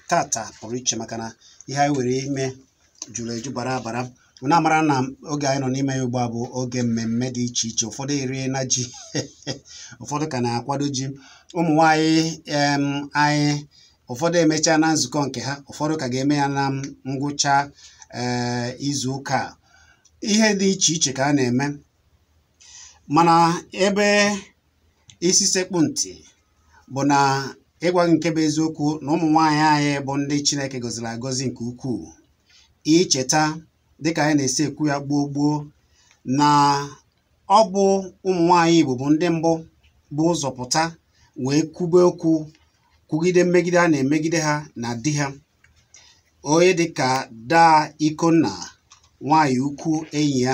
tata pụrụ iche maka na ihe anyị were ime juru eju bara abara. Na-amara na oge anyị nọ n'ime ya ugbu a bụ oge mmemme dị iche iche. Ụfọdụ erie na ji ụfọdụ ka na-akwado ji. Ụmụ nwanyị anyị ụfọdụ emechaa na nzukọ nke ha, ụfọdụ ka ga-eme ya na ngwụcha izu ụka. Ihe dị iche iche ka a na-eme, mana ebe isi sekpụ ntị bụ na ịgwa gị nke bụ eziokwu na ụmụ nwanyị anyị bụ ndị Chineke gọziri agọzi nke ukwuu. Icheta dịka anyị na-esi ekwu ya gboo na ọ bụ ụmụ nwanyị Igbo bụ ndị mbụ bụ ụzọ pụta wee kwube okwu kwugide mmegide a na-emegide ha na di ha. Onye dịka Daa Ikonna, nwanyị ukwu enyi ya,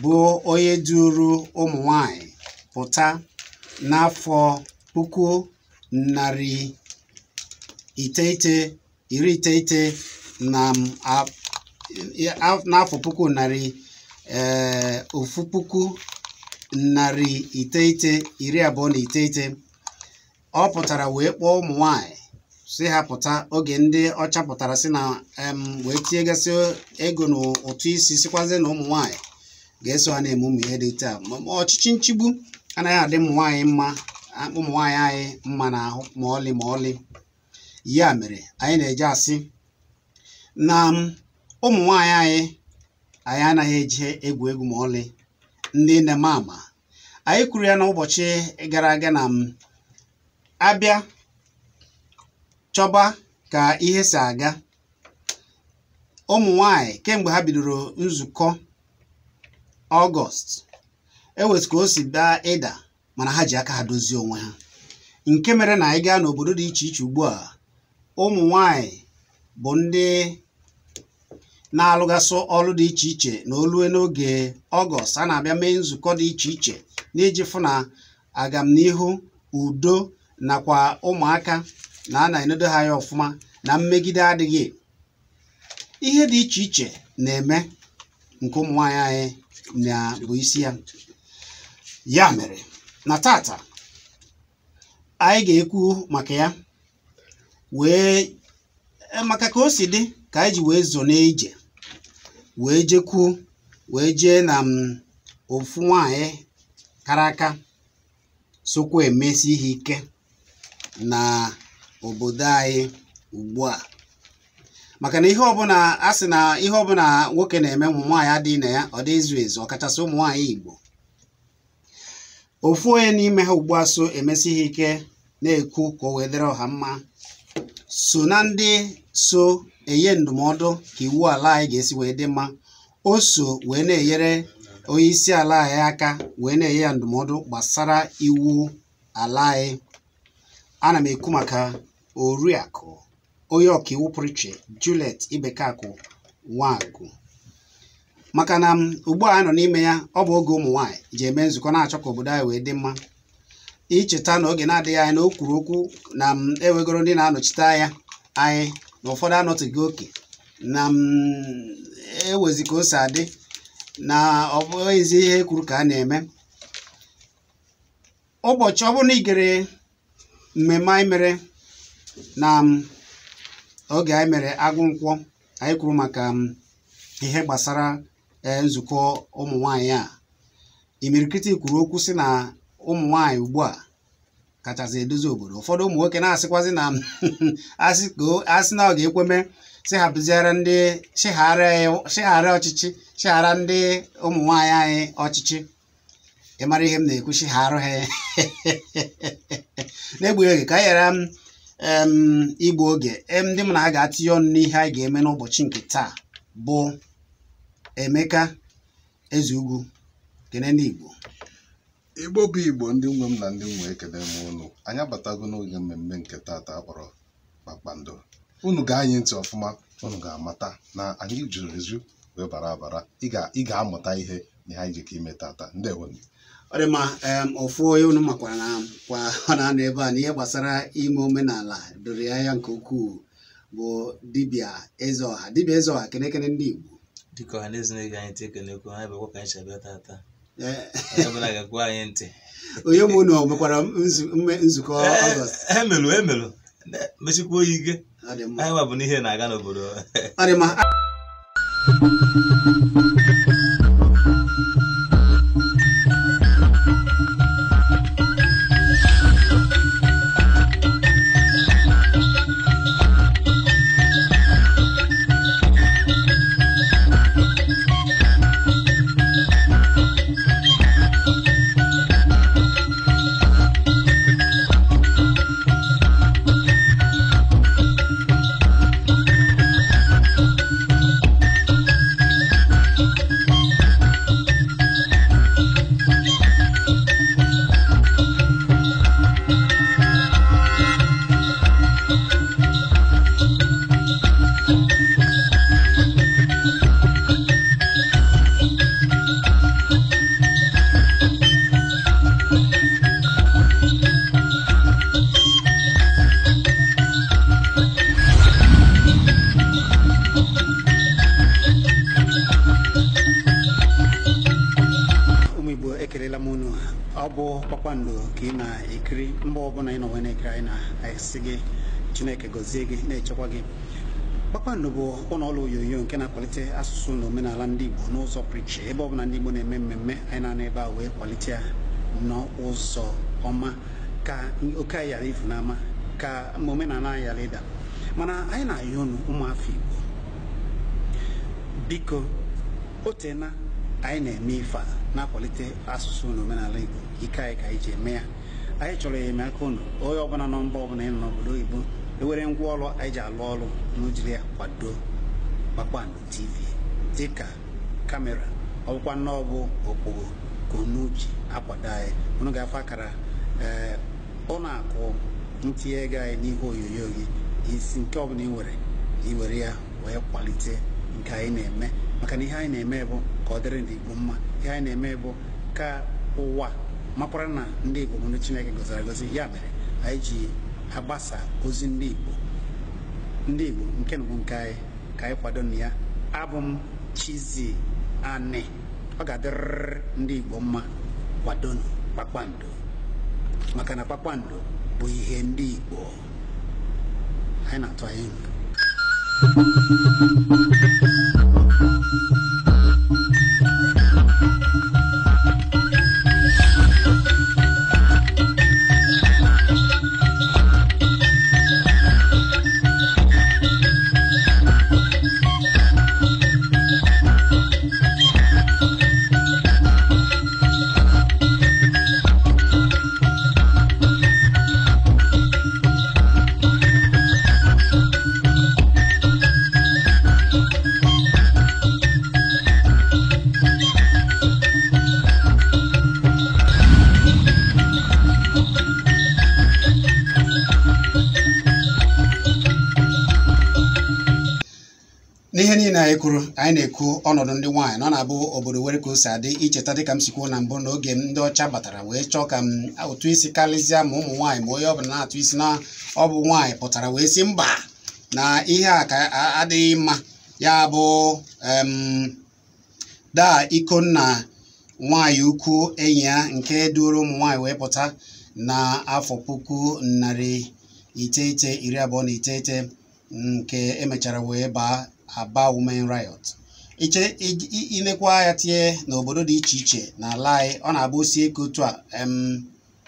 bụ onye duru ụmụ nwanyị pụta n'afọ 1990 na n'afọ 1929. Ọ pụtara wee kpọọ ụmụ nwanyị si ha pụta oge ndị ọcha pụtara si na wee tinyegasị ego n'ụtụ isi, sikwazi na ụmụ nwanyị ga-eso ha na-eme ụmụ ihe dị taa. Ọchịchị nchigbu anaghị adị ụmụ nwanyị anyị mma n'ahụ ma ọlị. Ya mere anyị na-eje asị na ụmụ nwanyị anyị anaghị eje egwu ma ọlị. Ndị nne m ama, anyị kwuru ya n'ụbọchị gara aga na abịa chọba ka ihe si aga. Ụmụ nwanyị kemgbe ha bidoro nzukọ Ọgọst, ewetụ ka o si bịa ịda, mana ha ji aka ha dozie onwe ha, nke mere na anyị gaa n'obodo dị iche iche ugbu a, ụmụ nwanyị bụ ndị na-alụgasị ọrụ dị iche iche. Na olue n'oge Ọgọst, a na-abịa mee nzukọ dị iche iche n'iji fụ na agamnihu, udo nakwa ụmụaka na a na-enodo ha ya ọfụma, na mmegide adịghị. Ihe dị iche iche na-eme nke ụmụ nwanyị anyị na bụ isi ya. Ya mere na tata anyị ga-ekwu maka ya, maka ka o si dị ka anyị ji wee zo n'ije wee jee na ofu nwanyị kara aka sokwa emesi ihe ike na obodo anyị ugbu a. Maka na ihe ọbụla a sị na ihe ọbụla nwoke na-eme ụmụ nwaanyị adịghị na ya, ọ dị ezu ezu, ọkachasị ụmụ nwaanyị Igbo. Ofu onye n'ime ha ugbu a so emesi ihe ike na-ekwu ka o wee dịrị ọha mma, so na ndị so enye ndụmọdụ ka iwu ala anyị ga-esi wee dị mma. O so wee na-enyere onye isi ala anyị aka, wee na-enye ya ndụmọdụ gbasara iwu ala anyị. Ana m ekwu maka Oriakụ onye ọkaiwu pụrụ iche Juliet Ibekakụ Nwagwu. Maka na ugbu a anyị nọ n'ime ya, ọ bụ oge ụmụ nwanyị ji eme nzukọ na-achọ ka obodo anyị wee dị mma. Icheta na oge na-adịghị anyị na o kwuru okwu na ewegoro ndị na-anọchite anya anyị na ụfọdụ anọtụghị oke, na ewezi ka o si adị, na ọ bụghịzi ihe kwuru ka a na-eme. Ụbọchị ọ bụrụ na igere mmemme anyị mere na oge anyị mere agụ nkwọ, anyị kwuru maka ihe gbasara nzukọ ụmụ nwanyị a. Imirikiti kwuru okwu si na ụmụ nwanyị ugbu a kachasị edozi obodo. Ụfọdụ ụmụ nwoke na-asịkwazi na asị na ọ ga-ekweme si ha bụziara ndị chighara ọchịchị, chighara ndị ụmụ nwanyị anyị ọchịchị. Ịmara ihe m na-ekwu, chighara ha na-egbughị oge ka anyị ghara igbu oge. Ndị m na ha ga-atinye ọnụ n'ihe anyị ga-eme n'ụbọchị nke taa bụ Emeka Ezeugwu. Kene ndị Igbo. Igbo bụ Igbo, ndị nwe m na ndị nwe ekele m unu. Anyị abatago n'oge mmemme nke tata akpọrọ Kpakpando. Unu ga-anye ntị ọfụma, unu ga-amata na anyị juru eju wee bara abara. Ị ga-amụta ihe na anyị ji ka ime tata. Ndewo. Ọ dị mma. Ofu onye unu makwara na kwa ọ na-anọ ebe a n'ihe gbasara ime omenala doro ya anya nke ukwuu bụ dibịa Ezeọha. Dibịa Ezeọha, kenekene ndị Igbo. Dịka ọha na-ezina gị anyị tekenekwu, anyị bụkwa ka anyị chabịa tata. Ọbụla ga-ekwe anyị ntị. Onye mụ na mekwara nzukọ Ọgọst. Emelụ mechikwa oyi ike. anyị nwa bụ n'ihe na-aga n'obodo. Ọ dị mma. Ọ bụ Kpakpando ka ị na-ekiri mgbe ọbụla ị nọ wee na-ekiri anyị na-asị gị Chineke gọzie gị na-echekwa gị. Kpakpando bụ ụlọ ọrụ onyonyo nke na-akwalite asụsụ na omenala ndị Igbo n'ụzọ pụrụ iche. Ebe ọbụla ndị Igbo na-eme mmemme anyị na-anọ ebe a wee kwalite ya n'ụzọ ọma ka oke anyị ghara ifu n'ama, ka omenala anyị ghara ịda. Mana anyị na-ayọ unu ụmụafọ Igbo, biko otena anyị na-eme ife a na-akwalite asụsụ na omenala Igbo. Ike anyị ka anyị ji eme ya. Anyị chọrọ enyemaka unu. Onye ọbụla nọ mba ọbụla ị nọ n'obodo Igbo ewere ngwa ọrụ anyị ji alụ ọrụ n'ojiri ya kwado Kpakpando TV dịka kamera, ọbụkwa nnọọ bụ okpogho ka unu ji akwado anyị. Unu ga-afụ akara ụlọ akụ ntinye ego anyị n'ihe onyonyo gị. Isi nke ọbụla ị were ya wee kwalite nke anyị na-eme, maka na ihe anyị na-eme bụ ka ọ dịrị ndị Igbo mma. Ihe anyị na-eme bụ ka ụwa makwara na ndị Igbo bụ ndị Chineke gọziri agọzi. Ya mere anyị ji agbasa ozi ndị Igbo nke bụ nke anyị ka anyị kwado na ya. Abụ m Chizzy Ani. Ọ ga-adịrịrị ndị Igbo mma. Kwadonu Kpakpando, maka na Kpakpando bụ ihe ndị Igbo. Anyị na-atụ anyị unu. N'ihe niile anyị kwuru, anyị na-ekwu ọnọdụ ndị nwaanyị nọ na-abụ obodo were ka o si adị. Icheta dịka m si kwuo na mbụ n'oge ndị ọcha batara wee chọọ ka m otu isi karịzịa ma ụmụ nwaanyị ma onye ọbụla na-atụ isi na ọ bụ nwaanyị pụtara wee sị mba na ihe a ka adịghị mma. Ya bụ daa Ikonna nwaanyị ukwu enyi ya nke duru ụmụ nwaanyị wee pụta na afọ 1929 nke emechara wee baa Aba Women Riot. Inekwa ya tie n'obodo dị iche iche n'ala anyị, ọ na-abụ osie ka otu a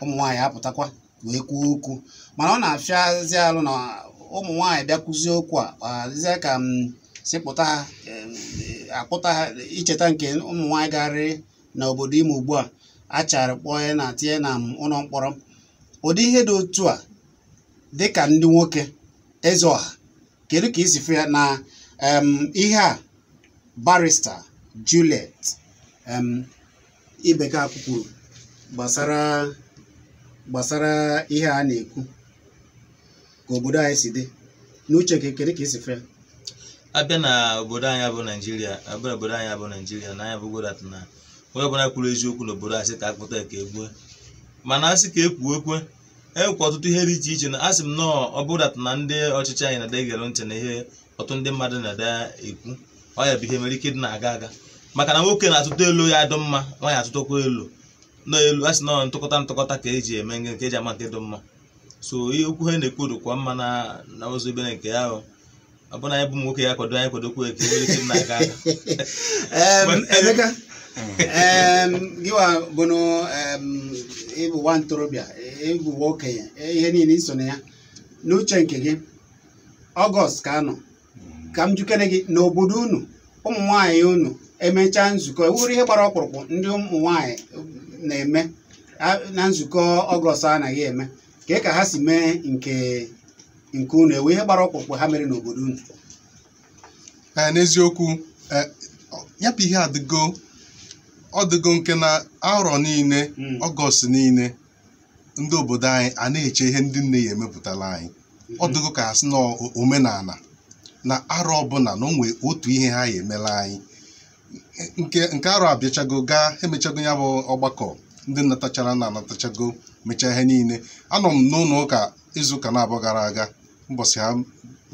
ụmụ nwaanyị apụtakwa wee kwuo okwu, mana ọ na-afịazi alụ na ụmụ nwaanyị bịa kụzie okwu a dịzie ka sịpụta ha akpụta ha. Icheta nke ụmụ nwaanyị garị na obodo Imo ugbu a achara kpọọ ya na tie na ụlọ mkpọrọ. Ụdị ihe dị otu a dịka ndị nwoke eze ọha, kedu ka isi fụ ya na ihe a Barrister Juliet Ibeka kwuru gbasara ihe a na-ekwu ka obodo anyị si dị n'uche ka kedu ka isi fụ ya? Abịa na obodo anyị bụ Naịjirịa, na anyị bụ godat na onye ọbụla kwuru eziokwu n'obodo a sị ka akpụta ka egbue, mana asị ka ekwuo ekwe enwekwa ọtụtụ ihe dị iche iche. Na asị m nọọ ọ bụrụ na ndị ọchịchị anyị na-ada egere ntị na ihe ọtụtụ ndị mmadụ na-ada ekwu, ọ ya bụ ihe nwere ike dị na-aga aga, maka na nwoke na-atụtụ elu ya dị mma, nwaanyị atụtụkwa elu n'elu. Asị nọọ ntụkọta ka eji eme nke eji ama nke dị mma. so okwu ha na-ekwu dịkwa mma na ụzọ ebe nke ya ahụ ọ bụ na anyị bụ nwoke ya kwado anyị kwadokwa eke nwere ike na-aga aka Emeka gịwa bụnụ ịbụ nwa ntorobịa ịbụ nwa okenye ihe niile iso na ya n'uche nke gị Ọgọst ka anọ ka m jukere gị n'obodo unu ụmụ nwaanyị unu emechaa nzukọ ewuru ihe gbara ọkpụrụkpụ ndị ụmụ nwaanyị na-eme na nzukọ Ọgọst anaghị eme ka ha si mee nke unu ewe ihe gbara ọkpụrụkpụ ha mere n'obodo unu? N'eziokwu ya bụ ihe ọ dịgo nke na arọ niile Ọgọst niile ndị obodo anyị a na-eche ihe ndị nne ya emepụtara anyị ọ dịgo ka ha sị na omenala na arọ ọbụla na onwe otu ihe ha ya emela anyị nke arọ abịachago gaa emechago ya bụ ọgbakọ ndị anatachago mechaa ihe niile anọ m n'ụlọ ụka izuụka na-abụọ gara aga ụbọchị ha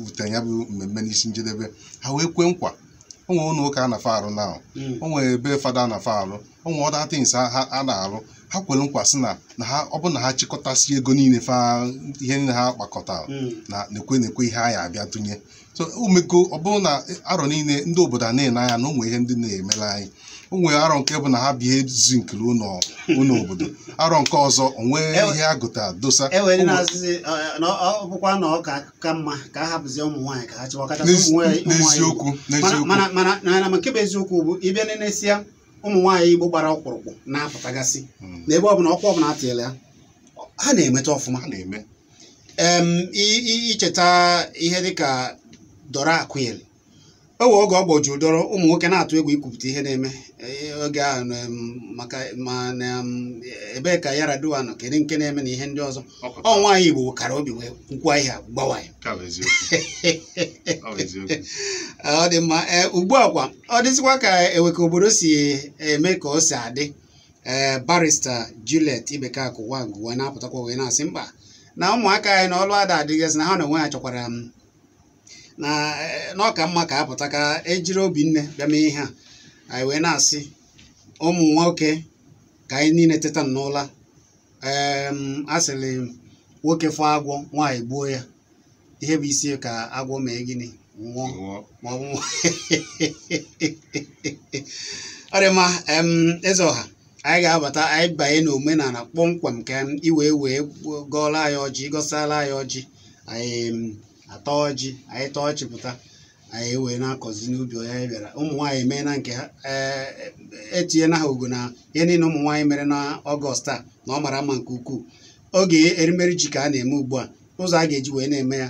butere ya bụ mmemme n'isi njedebe ha wee kwe nkwa onwe ụlọ ụka a na-afa arụ na onwe ebe fada na-afa arụ onwe ọda tins a na-arụ ha kwere nkwa sị na ha ọ bụ na ha chịkọtasị ego niile ihe niile ha kpakọtara na na-ekwe ihe anyị abịa tụnye so omego ọ bụrụ na arọ niile ndị obodo a na-ene anya na onwe ihe ndị na-emela anyị onwe arọ nke bụ na ha bịa ezi nkiri ụlọ obodo arọ nke ọzọ onwe ihe a gụtara dosa bụkwa na ọ ka mma ka a hapụzie ụmụ nwaanyị ka ha chịwa n'eziokwu mana nke bụ eziokwu bụ ịbịa n'enesia ụmụ nwaanyị Igbo gbara ọkpụrụkpụ na-apụtagasị n'ebe ọbụla ọkwa ọbụla atịela ya ha na-emeta ọfụma icheta ihe dịka Dora Akunyili oge ọ gbọjuru dọrọ ụmụ nwoke na-atụ egwu ikwupụta ihe na-eme oge ahụ maka ma ebee ka Yaradua nọ kedu nke na-eme na ihe ndị ọzọ ọ nwaanyị Igbo kara obi wee kwukwa ihe gbawa ya ọ dị mma ugbu a kwa ọ dịzikwa ka eweka obodo si eme ka o si adị barista Juliet Ibekakụ Nwangwu wee na-apụtakwa wee na-asị mba na ụmụaka anyị na ọlụ ada adịghịzị na ha na onwe ha chọkwara na ọka mma ka apụta ka ejiri obi nne bịa mee ihe a anyị wee na-asị ụmụ nwoke ka anyị niile teta n'ụla asịrị nwoke fọ agwọ nwaanyị gbuo ya ihe bụ isi ka agwọ mee gịnị nwụọ ma ọ bụ ọ dị mma eze ọha anyị ga-abata anyị banye n'omenala kpọmkwem ka iwee gọọla anyị ọjị gọsala anyị ọjị anyị atọ ọjị anyị tọọ ọchị pụta anyị wee na-akọzi n'ubi onye anyị bịara ụmụ nwaanyị mee na nke ha etinye na ha ogo na ihe niile ụmụ nwaanyị mere na Ọgọst a na ọ mara mma nke ukwuu oge erimeri ji ka a na-eme ugbu a ụzọ a ga-eji wee na-eme ya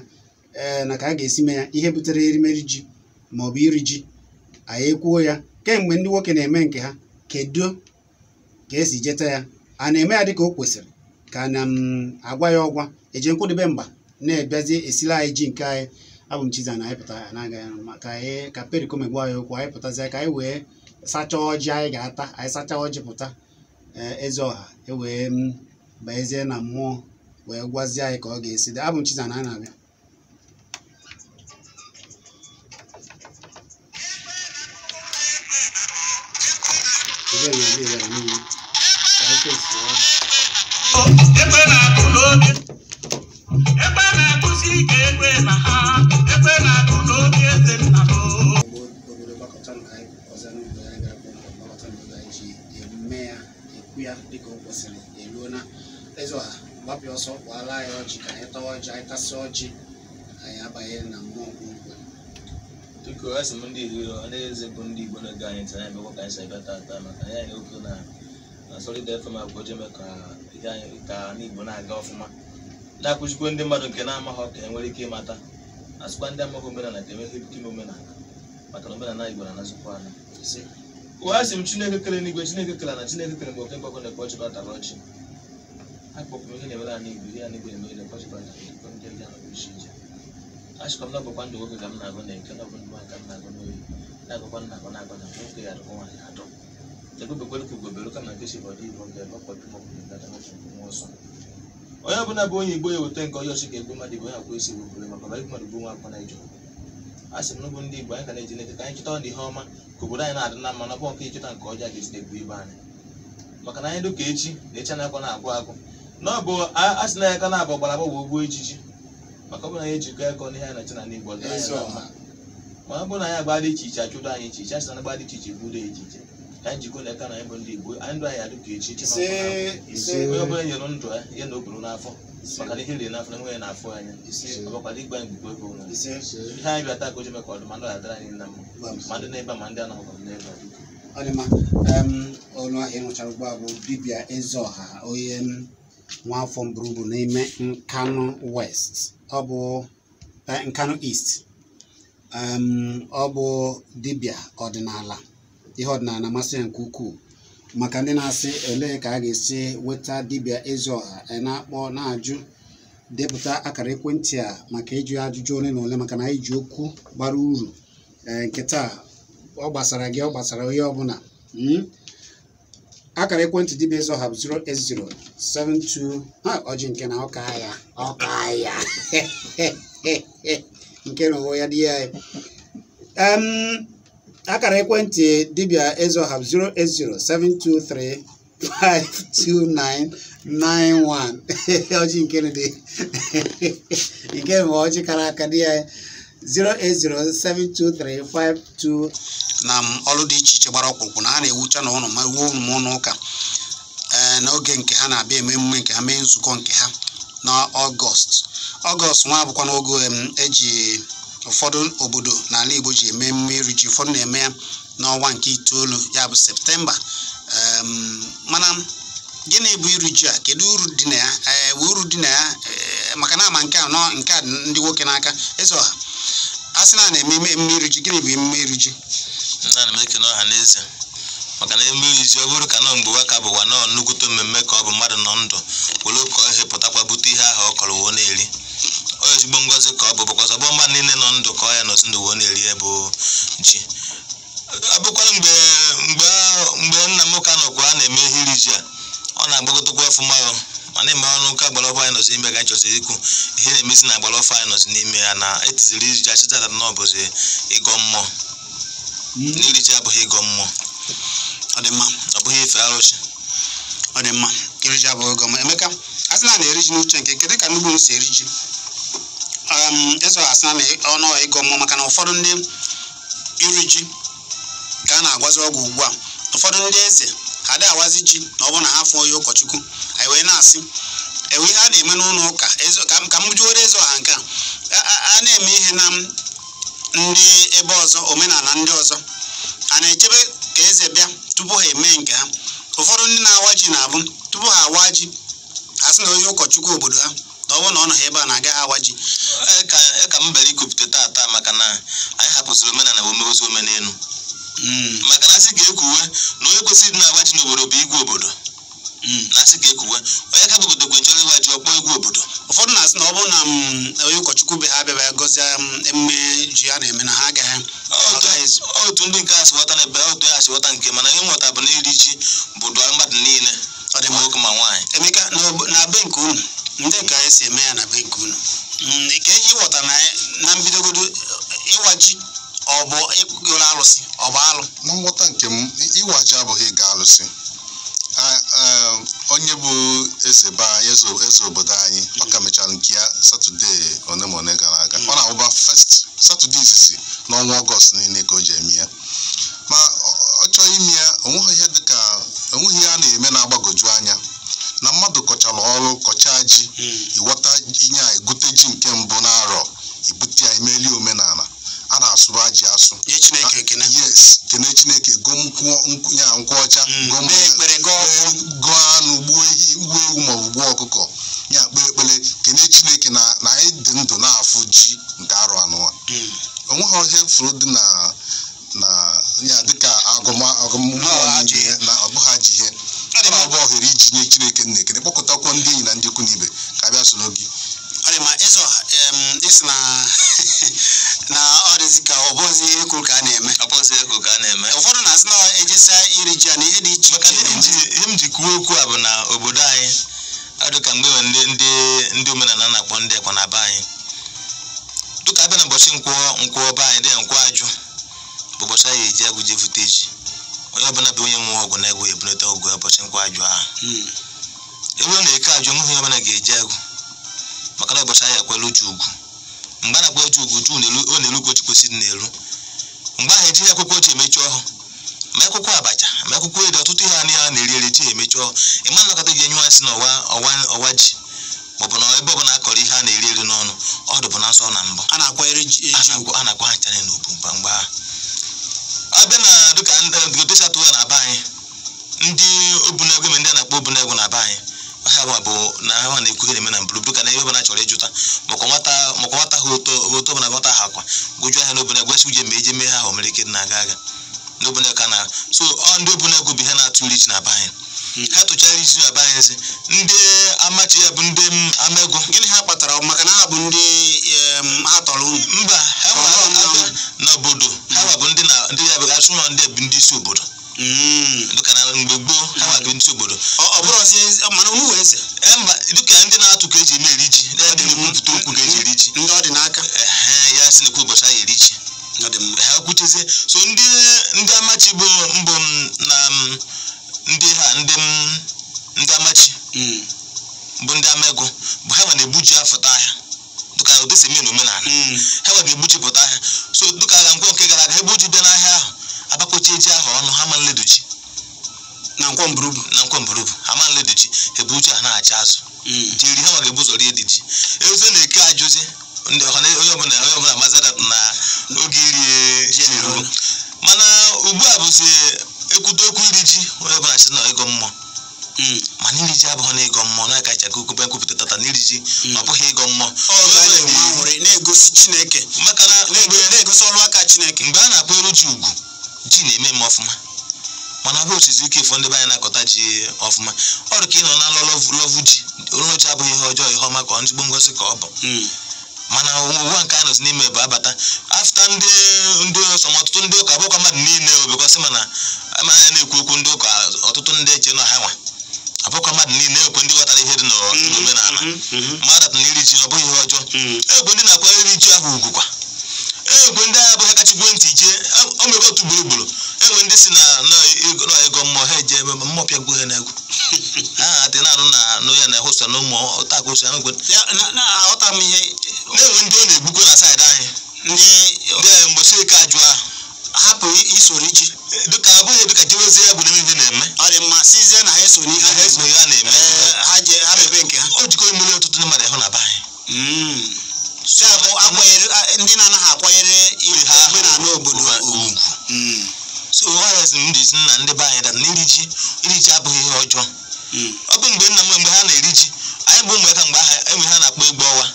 na ka a ga-esi mee ya ihe butere erimeri ji maọbụ iri ji anyị ekwuo ya kemgbe ndị nwoke na-eme nke ha kedu ka esi jeta ya a na-eme ya dịka o kwesịrị ka na-agwa ya ọgwa eji nkwụdebe mgba na-ebiazi esila anyị ji nke anyị abụ m Chiza na anyị pụta na-aga maka anyị ka Pericom egbu anyị okwu anyị pụtazi ka anyị wee sachaa ọjị anyị ga-ata anyị sachaa ọjị pụta eze ọha ewee baezie na mmụọ wee gwazie anyị ka ọ ga-esi dị abụ m Chiza na anyị na-abịa ya dịka o kwesịrị eruo na eze ọha gbapịa ọsọ kwala anyị ọjị ka anyị tawa ọjị anyị tasị ọjị anyị abanye na mmụọ nkwe dịka asị m ndị Igbo na-eze bụ ndị Igbo na-ege anyị ntị anyị bịakwa ka anyị si abịa tata maka anyị na-ekwu na Solid FM abụọ jeme ka ihe anyị ka n'Igbo na-aga ọfụma na-akụzikwa ndị mmadụ nke na-amaghị ka e nwere ike ịmata asịkwa ndị amaghị omenala ka enweghị ike ime omenala maka na omenala Igbo na-anazụkwa anya asị m Chineke kere n'igwe Chineke kere na Chineke kere mgbe oke mgbakọ na-ekwe ọchị batara ọchị akpọpụrụ ihe na-emere anyị Igbo ihe anyị na-eme ile ọchị batara ndị ndị ahụ isi ije achịkwa m na-abụkwa ndụ nwoke ka m na-agụ na nke na ọbụ ndụ ka m na-agụ n'oyi na-agụkwa na-agụ na-agụ na nwoke ya adụkwa nwaanyị adọ egobekwere ka ugobere ka na nke si bọdụ Igbo nke ọkpọpụ nwa ọsọ onye ọbụla bụ onye Igbo ya weta nke onye ọchị ga-egbu mmadụ Igbo onye akwa isi wepụrụ maka ọbara mmadụ bụ nwa akwa na ije asị m n'ụbụ ndị Igbo anyị ka na-eji n'eke ka anyị chịta ọ dị ihe ọma ka obodo anyị na-adị na mma na ọbụ nke ịchịta nke ọjọọ ga-esi egbu ibe anyị maka na anyị dịka echi na-eche na akwa na-agwụ agụ na ọ bụ a sị na ya ka na-abụ gbara agba ogbu ejiji maka ọ bụ na ya ejikọ ego n'ihe a na-eche na n'Igbo ma ọ bụ na ya agba dị iche iche achụdo anyị iche iche a sị na agba dị iche iche gbudo echiche ka njikọ na aka na ịbụ ndị Igbo anyị ndụ anyị adị ka echiche onye ọbụla nyere ndụ ya na okpuru n'afọ maka na ihe rie n'afọ na enweghị n'afọ anya ọ bụkwado igba ngigbo ego ụlọ ihe anyị bịa taa ka o ji meka ọdụma ndụ adara anyị nna mma ma ndị n'ebe ma ndị anaghị n'ebe ọ dị mma ọnụ ahịa nwechara ugbu a bụ dibịa Ezeọha onye nwaafọ Mburubu n'ime Nkanu West ọ bụ Nkanu East ọ bụ dibịa ọdịnala ihe ọdịnala masị ya nke ukwuu maka ndị na-asị olee ka a ga-esi weta dibịa Ezeọha na-akpọ na-ajụ depụta akara ekwentị a maka ịjụ ajụjụ ole na ole maka na anyị ji okwu bara uru nke taa ọ gbasara gị ọ gbasara onye ọbụla akara ekwentị dibịa Ezeọha bụ 08072 ọjị nke na ọka ya nke na onwe ya dị ya akara ekwentị dibịa Ezeọha bụ 08073529991 ọjị nke dị nke ma ọjị kara aka dị ya 080723522 na ọrụ dị iche iche gbara ọkpụrụkpụ na ha na-ewucha na ụlọ ma wuo ụlọ ụka n'oge nke ha na-abịa eme emume nke ha mee nzukọ nke ha na Ọgọst nwa bụkwa n'oge eji ụfọdụ obodo n'ala Igbo ji eme emume iri ji ụfọdụ na-eme ya n'ọnwa nke 9 ya bụ Septemba mana gịnị bụ iri ji a kedu uru dị na ya uru dị na ya maka na ama nke a ndị nwoke n'aka Ezeọha a sị na na-eme emume iri ji gịnị bụ emume iri ji ana m ekene ọha n'eze maka na emume iri ji ọ bụrụ ka nọ mgbe ụwa ka bụkwa nọ nnukwute mmemme ka ọ bụ mmadụ nọ ndụ were ụkọ ihe pụtakwa bute ihe ahụ ọ kọrọ uwe na-eri ọ ezigbo ngozi ka ọ bụ bụkwa ọbụ mmadụ niile nọ ndụ ka ọ ya nọzi ndụ uwe na-eri bụ ji abụkwara mgbe nna m ka nọkwa a na-eme ihe iri ji a ọ na-agbagotekwa ọfụma mana ime ọrụ nke agbara ọfọ anyị nọzi n'ime ga chọsiri ikwu ihe na-emesi na agbara ọfọ anyị nọzi n'ime ya na etiziri iri ji achịtara na ọ bụzi ịgọ mmụọ n'iri ji abụghị ịgọ mmụọ ọ dị mma ọ bụghị ife arụsị ọ dị mma iri ji abụghị ịgọ mmụọ Emeka a sị na na-eri ji n'uche nke kedu ka ndị Igbo si eri ji Ezeọha asị na ọnụ ịgọ mmụọ maka na ụfọdụ ndị iri ji ka a na-agwazi ọgwụ ugbu a ụfọdụ ndị eze ha dị awazi ji na ọ bụ na ha fụọ onye ụkọchukwu anyị wee na-asị ewe ihe a na-eme n'ụlọ ụka ka m jụwere Ezeọha nke a na-eme ihe na ndị ebe ọzọ omenala ndị ọzọ a na-echebe ka eze bịa tupu ha eme nke ha ụfọdụ ndị na-awa ji na-abụ tupu ha awa ji ha sị na onye ụkọchukwu obodo ha na ọ bụ na ọ nọ ha ebe a na-agaghị awa ji ka m bere ikwupụta tata maka na anyị hapụziri omenala bụ ozi omenelu maka na asị ga-ekwuwe na onye kwesịrị na-agba ji n'obodo bụ igwe obodo na asị ga-ekwuwe onye ka bụ obodo kwenchọrọ ịgba ji ọkpọ igwe obodo ụfọdụ na-asị na ọ bụrụ na onye ụkọchukwu be ha bịaba ya gọzie emume ji ha na-eme na ha agaghị otu ndị nke asị ghọta na ebe otu ya asị ghọta nke mana ihe nghọta bụ na iri ji bụ dụara mmadụ niile ọ dị ma nwoke ma nwaanyị Emeka na be nke unu ndị ka esi eme ya na be nke unu ka eji ịghọta na mbidogodo ịwa ji ọ bụ ịgụrụ alụsị ọ bụ alụ na nghọta nke m ịwa ji abụghị ịga alụsị onye bụ eze be anyị eze obodo anyị ọ ka mechara nke ya Satọde one ma one gara aga ọ na-abụba first Satọde izizi n'ọnwa Ọgọst niile ka o ji eme ya ma ọ chọọ ime ya onweghị ihe a na-eme na-agbagoju anya na mmadụ kọchara ọrụ kọchaa ji iweta inye a egute ji nke mbụ n'arọ ibute ya imeli omenala a na-asụrụ ji asụ yes kene Chineke nkwụ ọcha gụọ anụ gbuo ewu maọbụ gbuo ọkụkọ ya kpee ekpere kene Chineke na anyị dị ndụ na-afụ ji nke arọ anụwa onweghị ihe furu dị na ya dịka agụmagụ na ọbụghị ji ihe ọ na-abụ ohere iji nye Chineke na-ekene kpọkọtakwuo ndị enyi na ndị ikwu na ibe ka a bịa soro gị ọ dị ma Ezeọha isi na ọ dịzi ka ọ bụzi ekwu ka a na-eme ụfọdụ na-asị na ejesa iri ji a na ihe dị iche maka ihe m ji kwuo okwu a bụ na obodo anyị adị ka mgbe ndị omenala na-akpọ ndị ekwa na be anyị dịka abịa na ụbọchị nkwụ ọba anyị dị ya nkwụ ajụ bụ ụbọchị anyị eji agwụ je vute ji onye ọbụla bụ onye nwe ọgwụ na egwu ebunata ọgwụ ụbọchị nkwụ ajụ ahụ ewe na-eke ajụ nwe ihe ọbụla ga-eji egwu maka na ụbọchị ahụ ekwela uju ugwu mgbe a na-akpọ eji ugwu ju ọ na-elu ka o ji kwesịrị na-eru mgbe ahụ ejighị akwụkwọ oji emechi ọhụ ma akwụkwọ abacha ma akwụkwọ ede ọtụtụ ihe anyị ha na-eri eri ji emechi ọhụ ịma nnọkọta ji enye nsị na ọwa ji maọbụ na ebe ọbụla akọrọ ihe a na-eri eri n'ọnụ ọ dụbụ na nsọ na mbụ a na-akwanyere a na-akwa ha nchara n'obu mgbe ahụ abịa na dịka godesatụ ya na be anyị ndị obunegwu ndị a na-akpọ obunegwu na be anyị ha bụ na ha na-ekwu ihe na-eme na mbụrụ dịka na ihe ọbụla chọrọ ịjụta maka nwata ha ụtọ ọbụla nwata ha akwa goju ahịa n'obunegwu esi uje ma eje mee ha ahụ mere ike na-aga aga n'obunegwu ka na so ndị obunegwu bụ ihe na-atụ iri ji na be anyị ha tụchara iji na be anyị nsị ndị amachi ya bụ ndị amego gịnị ha kpatara maka na ha bụ ndị ha tọrọ mba ha nwa n'obodo ha bụ ndị ya bụ asụ ụlọ ndị bụ ndị isi obodo dịka na mgbe gboo ha nwa bụ ndị obodo ọ bụrụ mana unu wee eze mba dịka ndị na-atụ ka eji eme eri ji ndị na-ekwupụta okwu ka eji eri ji ndị ọ dị n'aka ya sị na-ekwu ụbọchị anyị eri ji ha kwuchezie so ndị amachi bụ mbụ na ndị amachi bụ ndị amego bụ ha na-ebu ji afụta ahịa dịka odesi eme na omenala ha na-ebuchipụta ahịa so dịka agha nkwọ nke gara aga ebe ji bịa n'ahịa ahụ abakocha ji ahụ ọnụ ha ma nledochi na nkwọ mburubu ha ma nledochi ebuchi ha na-achị azụ jiri ha ga-ebu ụzọ rie dị ji eze na-eke ajụzi ndị onye ọbụla mazada na oge iri ji erugo mana ugbu a bụzi ekwute okwu iri ji onye ọbụla si na ego mmụọ mana iri ji abụghị na ego mmụọ na-akacha akụkọ ekwupụta tata na iri ji ọ bụghị ego mmụọ na-egosi Chineke maka na na-egosi ọrụ aka Chineke mgbe a na-akpọ eru ji ugwu ji na-eme m ọfụma mana ọ bụ osizi ike ịfọ ndị be anyị na-akọta ji ọfụma ọrụ ka ị nọ na lọvụ ji ụlọ ji abụghị ihe ọjọọ ihe ọma ka ọ nzigbo ngosi ka ọ bụ mana ụwa nke a nọzi n'ime bụ abata afta ndị ọsọm ọtụtụ ndị ụka abụkwa mmadụ niile obekọsị mana amanya na-ekwu okwu ndị ụka ọtụtụ ndị eche na ha nwa abụkwa mmadụ niile ekwe ndị ghọtara ihe dị n'omenala mmadụ na iri ji ọ bụghị ihe ọjọọ ekwe ndị na-akwa iri ji ahụ ugwukwa ekwe ndị agha abụghị kachigwe ntị jee o mere otu gburugburu enwe ndị si na ego mmụọ ha eje ebe mmụọ pịagbuo ha n'egwu ha adị na-anụ na ya na-ehụsa na ụmụ ọtakosi na-enwe ndị ọ na-egbukwa na saịdị anyị ndị mgbochi ike ajụ ahụ hapụ isoro iji dịka abụghị dịka jewezie ya bụ na ihe na-eme ọ dị mma sizie na ha eso n'ihe ha na-eme ha mebe nke ha o jikọ emere ọtụtụ ndị mmadụ ịhụ na be anyị ya bụ ndị na-anaghị akwanyere omenala obodo ugwu so ọya si ndị si na ndị be anyị dara na iri ji abụghị ihe ọjọọ ọ bụ mgbe nna m mgbe ha na-eri ji anyị bụ mgbe ka mgbe aha enwe ha na-akpọ egbe ọwa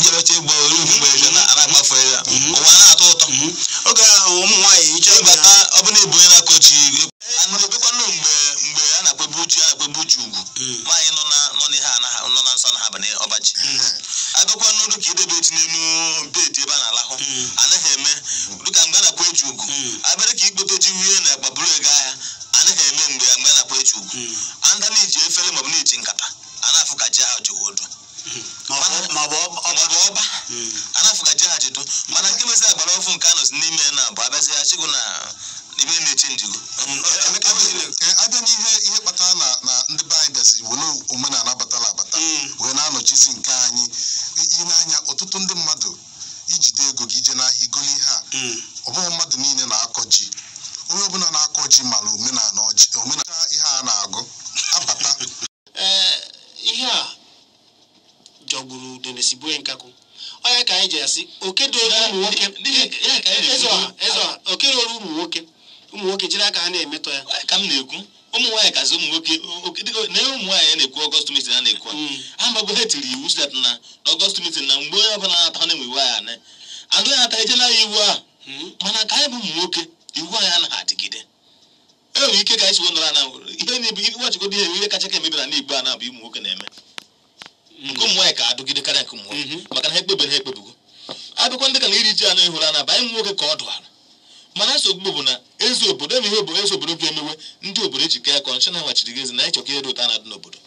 jebecha egbe mgbe eze na-agbafe ya ụwa na-atọ ụtọ oge ahụ ụmụ nwaanyị iche ịbata ọ bụ na ebu onye na-akọ ji ebekwanụ mgbe a na-akpọbu ji ugwu nwaanyị nọ n'ihe nọ na nsọ na ha bụ ọba ji agakwa n'ụlọ ka idebe eji n'elu bedi ebe a na-alahụ anaghị eme dịka mgbe a na-akpọ eji ugwu abịara ka ikpote jiwie na agbaburu ego ahịa anaghị eme mgbe a na-akpọ eji ugwu anda na-eji efere maọbụ na-eji nkata a na-afụ ka ji ahụ ji odo maọbụ ọba a na-afụ ka ji ha jido mana nke mezi agbara ọfụ nke anọzi n'ime na bụ abịazi ya chịgụ na ibe na-eche njigo abịa n'ihe kpatara na ndị be anyị bịazi were omenala batara abata wee na-anọchizi nke anyị n'anya ọtụtụ ndị mmadụ ijide ego gị ije n'ahịa igolo ihe a ọ bụghị mmadụ niile na-akọ ji onye ọbụla na-akọ ji mara omenala ihe a na-agụ abata ihe a jọgburu Denesibue Nkakụ onye ka anyị ji asị oke doro ụmụ nwoke oke doro ụmụ nwoke jiri aka ha na-emetọ ya ka m na-ekwu ụmụ nwaanyị kazi ụmụ nwoke na ụmụ nwaanyị na-ekwu ọgọst mitin a na-ekwu ha mgbago ha tiri iwu site na ọgọst mitin na mgbe onye ọbụla na-ata na-enwe iwu anyị anị adụ ya ata ejela ya iwu ahụ mana ka anyị bụ ụmụ nwoke iwu anyị anaghị adịgide enwere ike ka anyị siwo nọrọ na ihe na-ebu iwachigodi ihe kacha ka emebere na igbo a na-abụ ụmụ nwoke na-eme nke ụmụ nwaanyị ka adụgide karịa nke ụmụ nwoke maka na ha ekpebere ha ekpebigo abịakwa ndị ka na iri ji anụ ịhụrụ ana bụ anyị ụmụ nwoke ka ọ dụara mana nsogbu bụ na eze obodo eme ihe eze obodo ga-emewe ndị obodo ejikọ ya kọnshọn ha nwachiri gị ezi na ịchọka ihe dị ụta na-adị n'obodo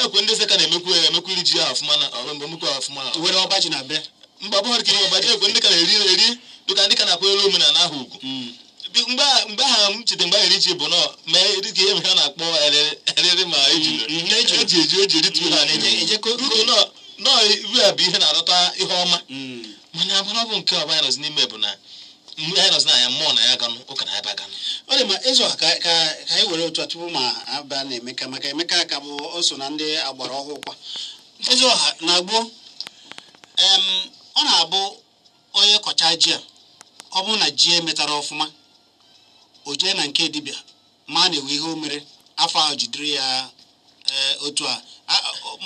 ekwe ndị seka na-emekwu iri ji ahụ ọfụma na emekwa ọfụma were ọba ji na be mba bụghara ka ihe ọba ji ekwe ndị ka na-eri dịka ndị ka na-akwanyere omenala ahụ ugwu mgbe ha m cheta mgbe iri ji bụ nọ mee dịka ihe ha na-akpọ eriri ma eji ritu ha nọọ iru a bụ ihe na-arọta ihe ọma mana abụrụ bụ nke ọba ya nọzi n'ime bụ na anyị nọzi na ya mmụọ na ya ganụ ụka na ya baganụ ọ dị ma ịzụ ka anyị were otu a tupu ma aba na Emeka maka Emeka ka bụ o so na ndị agbara ọhụụ kwa ịzụ ọha na-agbụ ọ na-abụ onye kọcha ji a ọ bụrụ na ji emetara ọfụma o jee na nke dibịa ma na-ewe ihe o mere afọ ahụ jidere ya otu a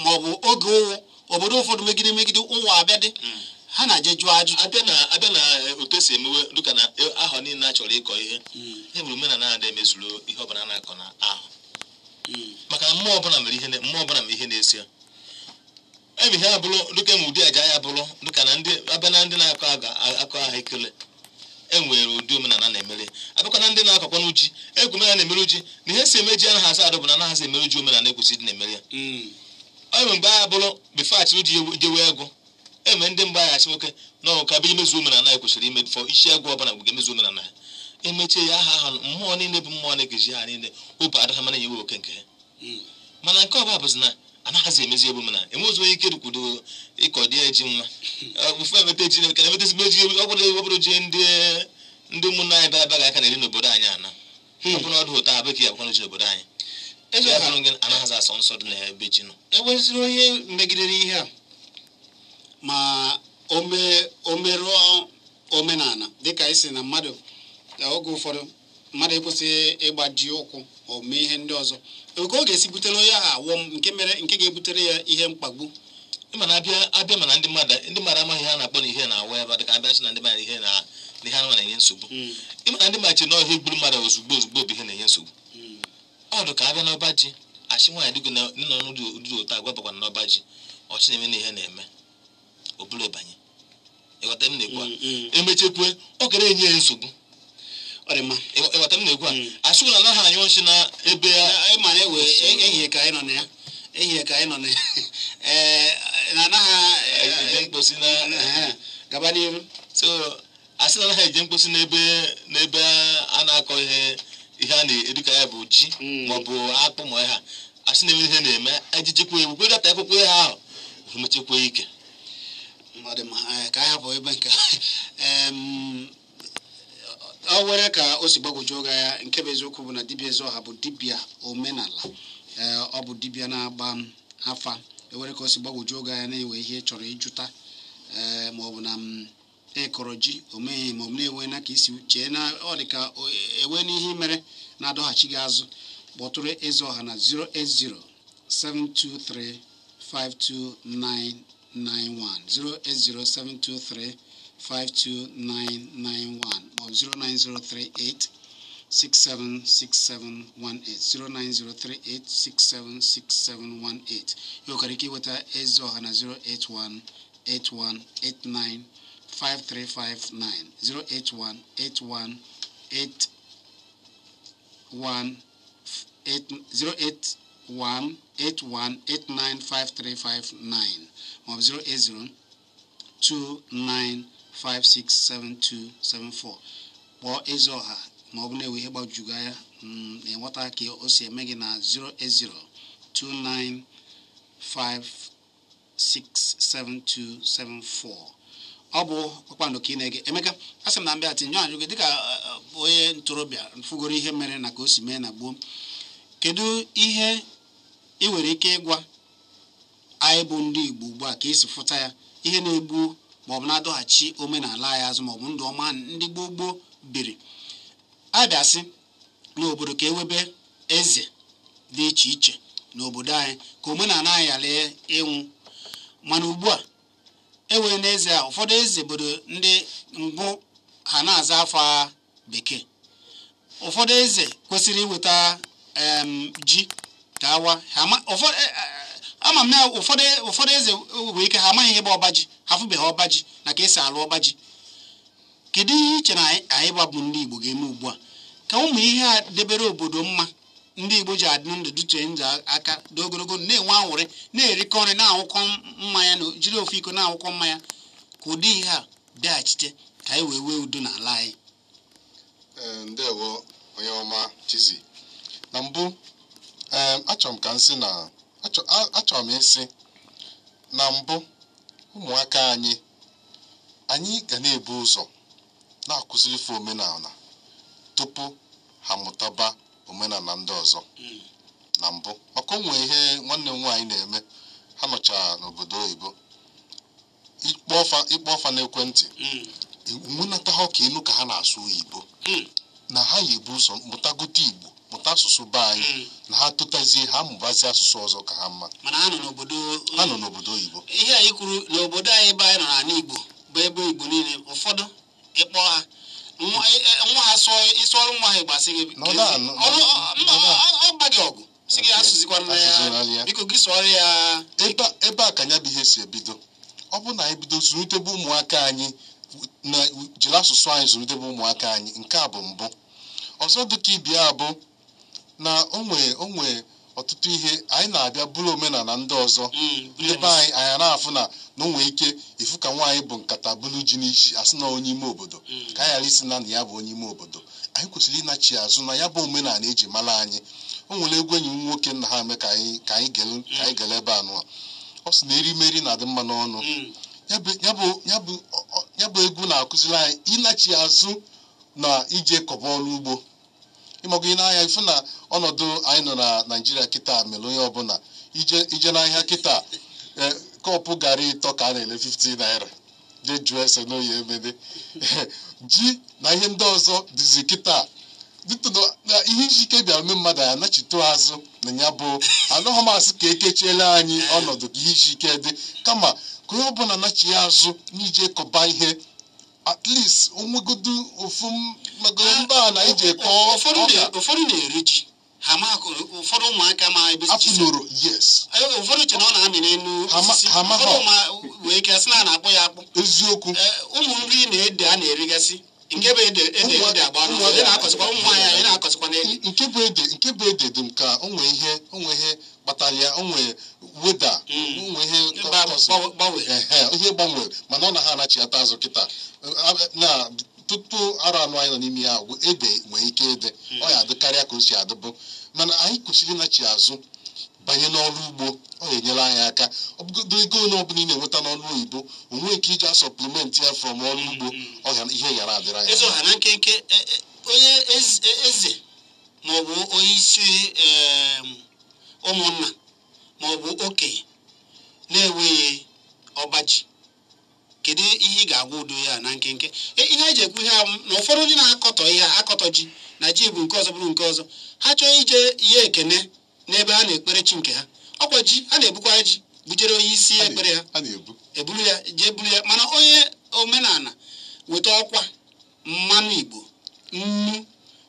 ma ọ bụ oge ụwụ obodo ụfọdụ megide ụwa abịa dị ha na-eje jụọ ajụjụ abịa na otu esi emewe dịka na ahọ niile a chọrọ ịkọ ihe e nwere omenala na-ada emezuru ihe ọbụla na-akọ na ahụ maka na mmụọ ọbụla mere ihe na-esi ya ebe ihe abụrụ dịka enwe ụdị aja ya bụrụ dịka na abịa na ndị na-akọ ahụ ekele enwere ụdị omenala na-emere abịakwa na ndị na-akọkwa n'uji egwu omenala na-emere uji na ihe si eme ji anaghị asa adọ bụ na anaghịzi emere uji omenala ekwesịrị dị na-emere ya ọ nwere mgbe agha bụrụ bifo achịrị ji jewe ego enwe ndị mgbe agha achị nwoke na ọka bụ imezu omenala ekwesịrị ime fọ isi egwu ọbụla bụ ga-emezu omenala ya emechie ya aha ahụ mmụọ niile bụ mmụọ na-ekeji ha niile obu adịha mana enyewe oke nke ya mana nke ọba bụzi na anaghịzi emezi ebe omenala enwezi onye ike dukwudo ịkọ dị eji nwa ofu emeta ji ka na-emetezigbo ji ọbụrụ ji ndị ụmụnna anyị bịa ga aka na-eri n'obodo anyị ana ọ bụrụ ọdụ ụta abụghị ya bụkwana ji n'obodo anyị ezeọrụ gị anaghịzi asọ nsọ dị n'ebe ji nọ enweziri onye megidere ihe a ma o merụọ omenala dịka isi na mmadụ oge ụfọdụ mmadụ ekwesịghị ịgba ji ụkwụ o mee ihe ndị ọzọ oge ọ ga-esi butere onye ahụ awọm nke ga-ebutere ya ihe mkpagbu ịmana abịa mana ndị mmadụ amaghị ha na-akpọ na ihe na-awa ebe dịka abịachi na ndị mmadụ ihe anụmanụ na-enye nsogbu ịmana ndị machi na ọhịa gburu mmadụ ozugbo bụ ihe na-enye nsogbu ọdụ ka abịa n'ọba ji achị nwaanyị dịgo na nọ n'ụdị ụtọ agwa bakwa n'ọba ji ọchị na-eme na ihe na-eme o bụrụ ịbanye ịghọta m na-ekwu a emechekwe ọ gara enye ya nsogbu ịghọta m na-ekwu a asị na anaghị anyụ nshi na ebe ma na-ewe ehihie ka anyị nọ na ya na anaghị eje mkposi na gaba n'iru so asị na anaghị eje mkposi n'ebe a na-akọ ihe a na-edika ya bụ ji maọbụ akpụ ma ha asị na-eme ihe na-eme ejichekwa ewu kwe data akwụkwọ ihe ahụ mechekwa ike ka anyị hapụ ebe nke ọ were ka o si gbagwoju oge ya nke bụ eziokwu bụ na dibịa Ezeọha bụ dibịa omenala ọ bụ dibịa na-agba afa ewere ka o si gbagwoju oge ya na-ewe ihe chọrọ ịjụta maọbụ na ịkọrọ ji omeghe maọbụ na-enwe na ka isi chee na ọ dị ka ewe n'ihe mere na-adọghachi gị azụ kpọtụrụ Ezeọha na 08072352991 08072352991 or 09038676718 you nwere ike iweta Ezeọha na 08181895359 08181895359 or 08029567274 kpọọ Ezeọha ma ọ bụ na-ewe ihe gbajuga ya na-enweta ka o si eme gị na 08029567274 ọ bụ kpakpando ka ị na-ege Emeka asị m na mbịa tinye ajụ gị dịka onye ntorobịa fugoro ihe mere na ka o si mee na gboo kedu ihe ị nwere ike ịgwa anyị bụ ndị Igbo ugbu a ka esi fụta ya ihe na-egbu maọbụ na-adọghachi omenala anyị azụ maọbụ ndụ ọma ndị gboo biri abịasị n'obodo ka ewebe eze dị iche iche n'obodo anyị ka omenala anyị ghara ịnwụ mana ugbu a enwere n'eze a ụfọdụ eze obodo ndị mbụ ha na-aza afọ bekee ụfọdụ eze kwesịrị iweta ji ka awa ama m na ụfọdụ eze nwere ike ha amaghị ihe bụ ọbaji ha fụbeghị ọbaji na ka esi alụ ọbaji kedu ihe iche na anyị gbabụ ndị Igbo ga-eme ugbu a ka ụmụ ihe a debere obodo mma ndị Igbo ji adị ndụ dutue ndụ aka dị ogologo na-enwe anwụrị na-erikọ nri na-awụkọ mmanya na jiri ofu iko na-awụkọ mmanya ka ụdị ihe a bịaghachite ka anyị wee udo n'ala anyị ndewo onye ọma Chizzy. Na mbụ achọrọ m ka nsị na achọrọ m ịsị na mbụ ụmụaka anyị ga na-ebu ụzọ na-akụziri ife omenala tupu ha mụtaba omenala ndị ọzọ. Na mbụ maka onwe ihe nwanne m nwaanyị na-eme, ha nọcha n'obodo oyibo ịkpọ ọfa n'ekwentị nwunata ha ka elu ka ha na-asụ oyibo na ha yi ebu ụzọ mụtagote Igbo mụta asụsụ be anyị na ha tụtazie ha mụbazie asụsụ ọzọ ka ha mma, mana ha nọ n'obodo oyibo. Ihe anyị kwuru n'obodo anyị ebe anyị nọ n'ala Igbo bụ ebe Igbo niile ụfọdụ ịkpọ ha nwa ha ịsụọrụ nwa ha ịgbasị gị ọgba gị ọgụ si gị asụzikwana ya biko gị sụọrọ ya. Ebe a ka ya bụ ihe si ebido. Ọ bụ na anyị bido zụlitebe ụmụaka anyị na jiri asụsụ anyị zụlitebe ụmụaka anyị, nke a bụ mbụ. Ọzọ dịka ibe ya bụ na onwe ọtụtụ ihe anyị na-abịa bụrụ omenala ndị ọzọ ndị be anyị na-afụ na onwe ike ifu ka nwaanyị bụ nkata bụrụ ji n'isi asị na onye ime obodo ka anyị ghara isi na ya bụ onye ime obodo. Anyị kwesịrị ịnachi azụ na ya bụ omenala eji mara anyị. O nwere egwu enyi m nwoke nna ha mee ka anyị gele ebe anụ ọ sị na erimeri na-adị mma n'ọnụ. Ya bụ egwu na-akụziri anyị ịnachi azụ na ije kọba ọrụ ugbo. Ịmọgụ ị na-anya ifu na ọnọdụ anyị nọ na Naịjirịa kịta mere onye ọbụla ije n'ahịa kịta kọpụ garị ịtọ ka a na-ele 50 naira jee jụọ ese n'oyi emede ji na ihe ndị ọzọ dịzi kịta na ihe isi ike bịara ome mmadụ ya nachite azụ na ya bụ anaghị masị ka ekechiela anyị ọnọdụ ka ihe isi ike dị, kama ka onye ọbụla nachi ya azụ n'ije kọba ihe at least onwegodu ofu mba na ije kọọ. Ụfọdụ na-eri ji ha ma ụfọdụ ụmụaka ma ebe afụnoro yes ụfọdụ che na ọ na-amị n'elu osisi, ụfọdụ wee ike asị na a na-akpọ ya akpụ. Eziokwu ụmụ nri na ede a na-erigasị nke bụ ede agba n'ụzọ na-akọsịkwa ụmụ nwaanyị anyị na-akọsịkwa n'ede. Nke bụ ede dị ka onwe ihe kpatara ya, onwe weda onwe ihe gbanwere mana ọ na ha anachiata azụ kịta na tupu arụ anụ anyị nọ n'ime ya ede nwee ike ede ọ ya adịkarịa ka o si adịbụ, mana anyị kwesịrị ịnachi azụ banye n'ọrụ ugbo. Ọ ga-enyere anyị aka ọbụgodo ego ole ọbụla ị na-enweta n'ọrụ oyibo onwe ike iji asọplimenti ya from ọrụ ugbo ihe ghara adịrị anyị. Eze ọha na nkenke onye eze maọbụ onye isi ụmụnna maọbụ okenye na-enweghị ọbaji, kedu ihe ị ga-agwa udo ya na nkenke? Ihe anyị ji ekwu ihe na ụfọdụ ndị na-akọtọ ihe akọtọ ji na ji bụ nke ọzọ bụrụ nke ọzọ, ha chọọ ije ihe ekene n'ebe ha na-ekpere chi nke ha. Ọkwa ji ha na-ebukwara ji bujere onye isi ekpere ha eburu ya jee buru ya, mana onye omenala weta ọkwa mmanụ Igbo nnu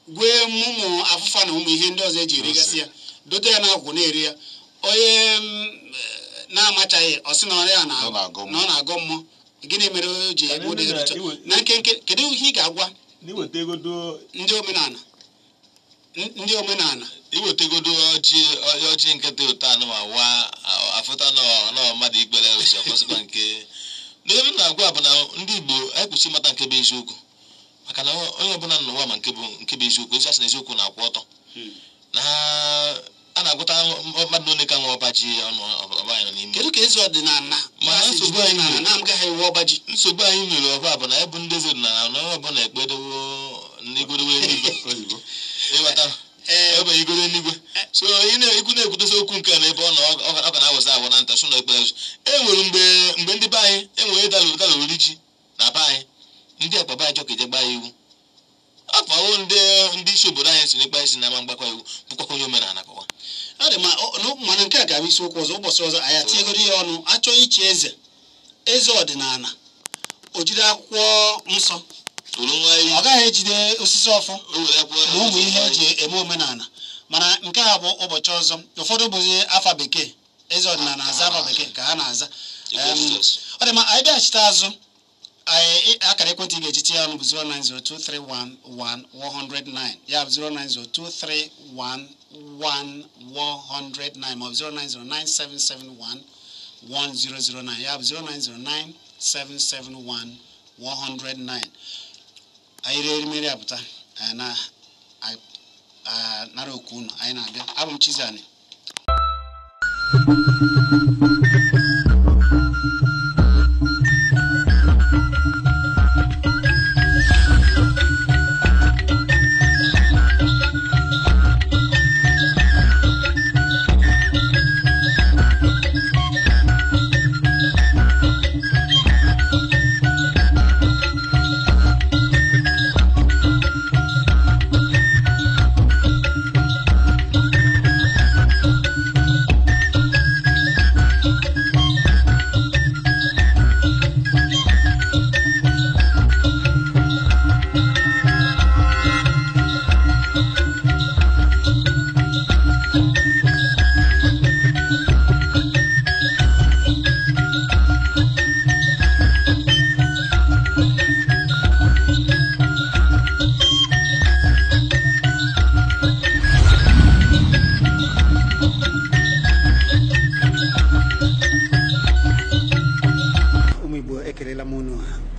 gwee ụmụ afụfa na ụmụ ihe ndị ọzọ eji erigasị ya dote ya n'akwụ na-eri ya. Onye na-amachaghị ọsị na ọrịa na ọ na-agọ mmụọ, gịnị mere o ji egbu dị na nkenke? Kedu ihe ị ga-agwa ndị omenala iwetegodo ọjị nkịta ụtọ anụ ma wa afụta nọ mmadụ ikpere osi ọkọsịkwa nke n'ebe m na-agwa bụ na ndị Igbo anyị kwụsị ịmata nke bụ eziokwu, maka na onye ọbụla n'ụwa ma nke bụ eziokwu ezi asị na eziokwu na-akwụ ọtọ na a na-agụta mmadụ ole ka nwe ọba ji ọnụ ọba anyị nọ n'ime. Kedu ka ezi ọdịnala nsogbu anyị nwere ọba bụ na ebe ndị eze ọdịnala na onye ọbụla ekpedowo n'igodowe eluigwe ịghọta ebe igoro eluigwe. So ikwu na-ekwutesi okwu nke na ebe ọ ga na-awụsa awụ na nta so na ekpere enwere mgbe ndị be anyị enwere dala ori ji na be anyị ndị akpa be anyị chọ ka eje gbaa iwu akpawo ndị isi obodo anyị si n'ikpe anyị si na-ama mgbakwa iwu bụkwakwa onye omenala kọwa. Ọ dị mana nke a ga-abụ isiokwu ọzọ ụbọchị ọzọ anyị atinyegoro ya ọnụ. Achọghị ichi eze ọdịnala o jide akwụkwọ nsọ, ọ gaghị ejide osisi ọfọ na ụmụ ihe eji eme omenala, mana nke a bụ ụbọchị ọzọ. Ụfọdụ bụzi afa bekee, eze ọdịnala na-aza afa bekee ka ha na-aza. Ọ dị ma anyị bịaghachite azụ akara ekwentị ga-ejite ya ọnụ bụ 09023111109 ya bụ 09023111109 ma ọ bụ 09097711009 ya bụ 09097711009. Anyị ree erimeri apụta. nara oku unu anyị na-abịa. Abụ m Chizani.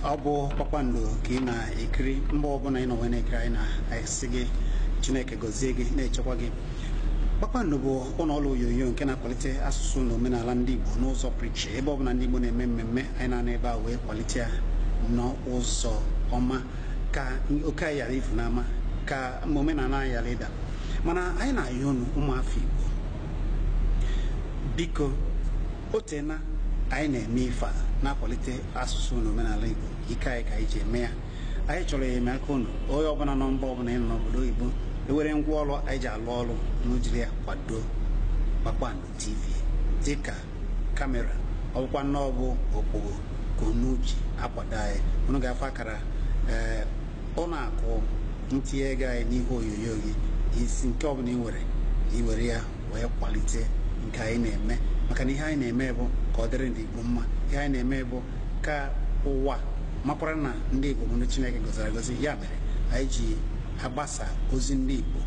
Ọ bụ Kpakpando ka ị na-ekiri mgbe ọbụla ị nọ wee na-ekiri anyị na-asị gị Chineke gọzie gị na-echekwa gị. Kpakpando bụ ụlọọrụ onyonyo nke na-akwalite asụsụ na omenala ndị Igbo n'ụzọ pụrụ iche. Ebe ọbụla ndị Igbo na-eme mmemme anyị na-anọ ebe a wee kwalite ya n'ụzọ ọma ka oke anyị ghara ifu n'ama, ka omenala anyị ghara ịda. Mana anyị na-ayọ unu ụmụafọ Igbo, biko otena anyị na-eme ife a na-akwalite asụsụ na omenala Igbo. Ike anyị ka anyị ji eme ya. Anyị chọrọ enyemaka unu. Onye ọbụla nọ mba ọbụla ị nọ n'obodo oyibo ewere ngwa ọrụ anyị ji alụ ọrụ n'ojiri ya kwado Kpakpando TV dịka kamera, ọbụkwa nnọọ okpogho ka unu ji akwado anyị. Unu ga-afọ akara ụlọ akụ ntinye ego anyị n'ihe onyonyo gị. Isi nke ọbụla ị were ya wee kwalite nke anyị na-eme, maka na ihe anyị na-eme bụ ka ọ dịrị ndị Igbo mma. Ihe anyị na-eme bụ ka ụwa makwara na ndị Igbo bụ ndị Chineke gọziri agọzi. Ya mere anyị ji agbasa ozi ndị Igbo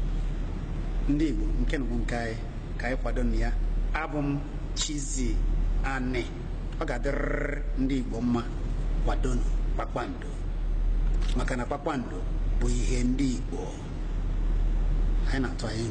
nke bụ nke anyị ka anyị kwado na ya. Abụ m Chizani. Ọ ga-adịrịrị ndị Igbo mma. Kwadonu Kpakpando, maka na Kpakpando bụ ihe ndị Igbo. Anyị na-atụ anyị